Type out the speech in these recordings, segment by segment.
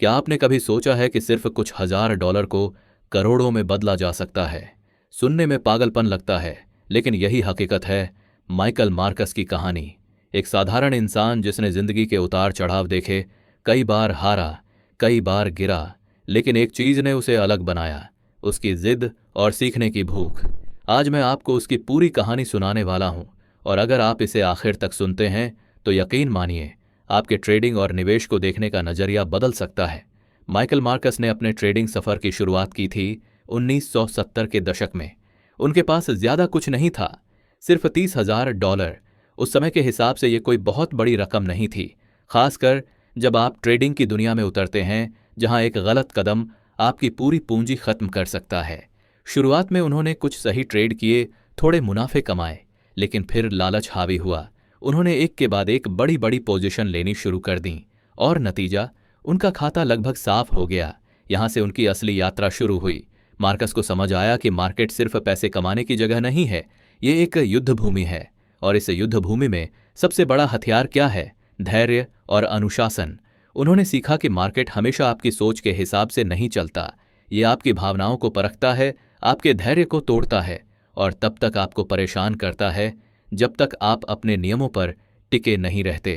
क्या आपने कभी सोचा है कि सिर्फ कुछ $1000 को करोड़ों में बदला जा सकता है? सुनने में पागलपन लगता है, लेकिन यही हकीकत है। माइकल मार्कस की कहानी, एक साधारण इंसान जिसने जिंदगी के उतार चढ़ाव देखे, कई बार हारा, कई बार गिरा, लेकिन एक चीज ने उसे अलग बनाया, उसकी जिद और सीखने की भूख। आज मैं आपको उसकी पूरी कहानी सुनाने वाला हूं, और अगर आप इसे आखिर तक सुनते हैं तो यकीन मानिए, आपके ट्रेडिंग और निवेश को देखने का नजरिया बदल सकता है। माइकल मार्कस ने अपने ट्रेडिंग सफर की शुरुआत की थी 1970 के दशक में। उनके पास ज्यादा कुछ नहीं था, सिर्फ $30,000। उस समय के हिसाब से यह कोई बहुत बड़ी रकम नहीं थी, खासकर जब आप ट्रेडिंग की दुनिया में उतरते हैं, जहां एक गलत कदम आपकी पूरी पूंजी खत्म कर सकता है। शुरुआत में उन्होंने कुछ सही ट्रेड किए, थोड़े मुनाफे कमाए, लेकिन फिर लालच हावी हुआ। उन्होंने एक के बाद एक बड़ी बड़ी पोजीशन लेनी शुरू कर दी, और नतीजा, उनका खाता लगभग साफ हो गया। यहां से उनकी असली यात्रा शुरू हुई। मार्कस को समझ आया कि मार्केट सिर्फ पैसे कमाने की जगह नहीं है, ये एक युद्ध भूमि है। और इस युद्ध भूमि में सबसे बड़ा हथियार क्या है? धैर्य और अनुशासन। उन्होंने सीखा कि मार्केट हमेशा आपकी सोच के हिसाब से नहीं चलता, ये आपकी भावनाओं को परखता है, आपके धैर्य को तोड़ता है, और तब तक आपको परेशान करता है जब तक आप अपने नियमों पर टिके नहीं रहते।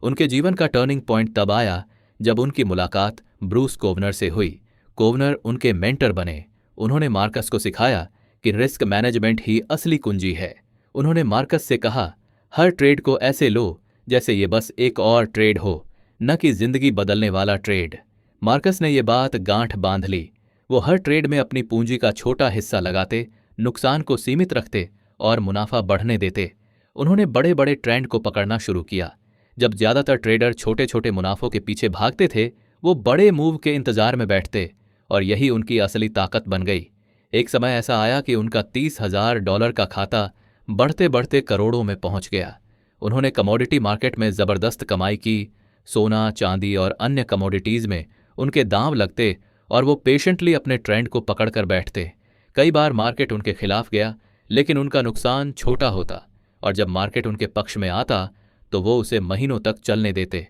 उनके जीवन का टर्निंग पॉइंट तब आया जब उनकी मुलाकात ब्रूस कोवनर से हुई। कोवनर उनके मेंटर बने। उन्होंने मार्कस को सिखाया कि रिस्क मैनेजमेंट ही असली कुंजी है। उन्होंने मार्कस से कहा, हर ट्रेड को ऐसे लो जैसे ये बस एक और ट्रेड हो, न कि जिंदगी बदलने वाला ट्रेड। मार्कस ने ये बात गांठ बांध ली। वो हर ट्रेड में अपनी पूंजी का छोटा हिस्सा लगाते, नुकसान को सीमित रखते और मुनाफा बढ़ने देते। उन्होंने बड़े बड़े ट्रेंड को पकड़ना शुरू किया। जब ज्यादातर ट्रेडर छोटे छोटे मुनाफों के पीछे भागते थे, वो बड़े मूव के इंतजार में बैठते, और यही उनकी असली ताकत बन गई। एक समय ऐसा आया कि उनका $30,000 का खाता बढ़ते बढ़ते करोड़ों में पहुंच गया। उन्होंने कमोडिटी मार्केट में जबरदस्त कमाई की। सोना, चांदी और अन्य कमोडिटीज में उनके दांव लगते, और वो पेशेंटली अपने ट्रेंड को पकड़कर बैठते। कई बार मार्केट उनके खिलाफ गया, लेकिन उनका नुकसान छोटा होता, और जब मार्केट उनके पक्ष में आता तो वो उसे महीनों तक चलने देते।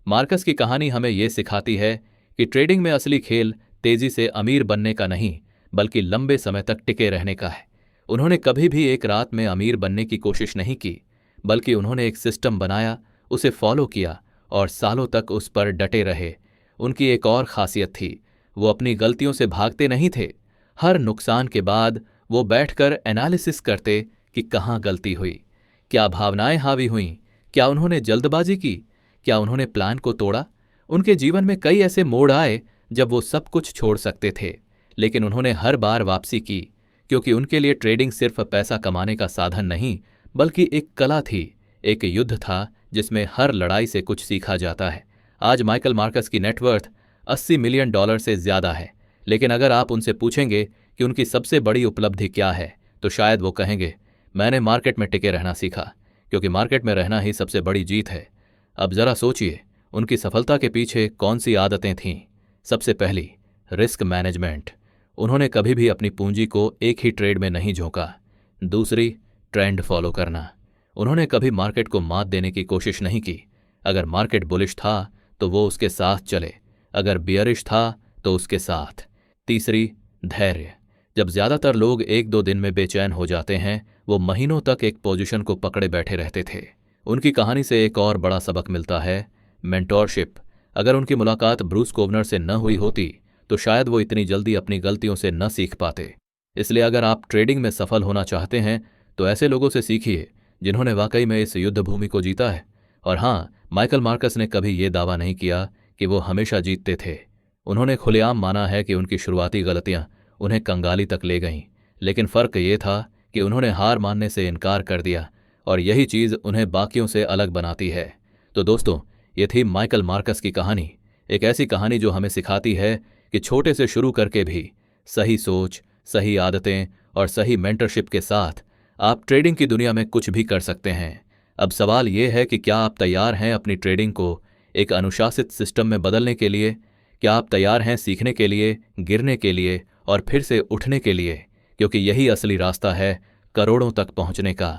मार्कस की कहानी हमें ये सिखाती है कि ट्रेडिंग में असली खेल तेजी से अमीर बनने का नहीं, बल्कि लंबे समय तक टिके रहने का है। उन्होंने कभी भी एक रात में अमीर बनने की कोशिश नहीं की, बल्कि उन्होंने एक सिस्टम बनाया, उसे फॉलो किया और सालों तक उस पर डटे रहे। उनकी एक और खासियत थी, वो अपनी गलतियों से भागते नहीं थे। हर नुकसान के बाद वो बैठकर एनालिसिस करते कि कहाँ गलती हुई, क्या भावनाएं हावी हुईं, क्या उन्होंने जल्दबाजी की, क्या उन्होंने प्लान को तोड़ा। उनके जीवन में कई ऐसे मोड़ आए जब वो सब कुछ छोड़ सकते थे, लेकिन उन्होंने हर बार वापसी की, क्योंकि उनके लिए ट्रेडिंग सिर्फ पैसा कमाने का साधन नहीं, बल्कि एक कला थी, एक युद्ध था जिसमें हर लड़ाई से कुछ सीखा जाता है। आज माइकल मार्कस की नेटवर्थ $80 मिलियन से ज्यादा है, लेकिन अगर आप उनसे पूछेंगे कि उनकी सबसे बड़ी उपलब्धि क्या है, तो शायद वो कहेंगे, मैंने मार्केट में टिके रहना सीखा, क्योंकि मार्केट में रहना ही सबसे बड़ी जीत है। अब जरा सोचिए, उनकी सफलता के पीछे कौन सी आदतें थीं। सबसे पहली, रिस्क मैनेजमेंट। उन्होंने कभी भी अपनी पूंजी को एक ही ट्रेड में नहीं झोंका। दूसरी, ट्रेंड फॉलो करना। उन्होंने कभी मार्केट को मात देने की कोशिश नहीं की। अगर मार्केट बुलिश था तो वो उसके साथ चले, अगर बियरिश था तो उसके साथ। तीसरी, धैर्य। जब ज्यादातर लोग 1-2 दिन में बेचैन हो जाते हैं, वो महीनों तक एक पोजीशन को पकड़े बैठे रहते थे। उनकी कहानी से एक और बड़ा सबक मिलता है, मेंटोरशिप। अगर उनकी मुलाकात ब्रूस कोवनर से न हुई होती तो शायद वो इतनी जल्दी अपनी गलतियों से न सीख पाते। इसलिए अगर आप ट्रेडिंग में सफल होना चाहते हैं तो ऐसे लोगों से सीखिए जिन्होंने वाकई में इस युद्ध भूमि को जीता है। और हाँ, माइकल मार्कस ने कभी ये दावा नहीं किया कि वो हमेशा जीतते थे। उन्होंने खुलेआम माना है कि उनकी शुरुआती गलतियां उन्हें कंगाली तक ले गईं, लेकिन फर्क ये था कि उन्होंने हार मानने से इनकार कर दिया, और यही चीज उन्हें बाकियों से अलग बनाती है। तो दोस्तों, ये थी माइकल मार्कस की कहानी, एक ऐसी कहानी जो हमें सिखाती है कि छोटे से शुरू करके भी सही सोच, सही आदतें और सही मेंटरशिप के साथ आप ट्रेडिंग की दुनिया में कुछ भी कर सकते हैं। अब सवाल ये है कि क्या आप तैयार हैं अपनी ट्रेडिंग को एक अनुशासित सिस्टम में बदलने के लिए? क्या आप तैयार हैं सीखने के लिए, गिरने के लिए और फिर से उठने के लिए? क्योंकि यही असली रास्ता है करोड़ों तक पहुंचने का।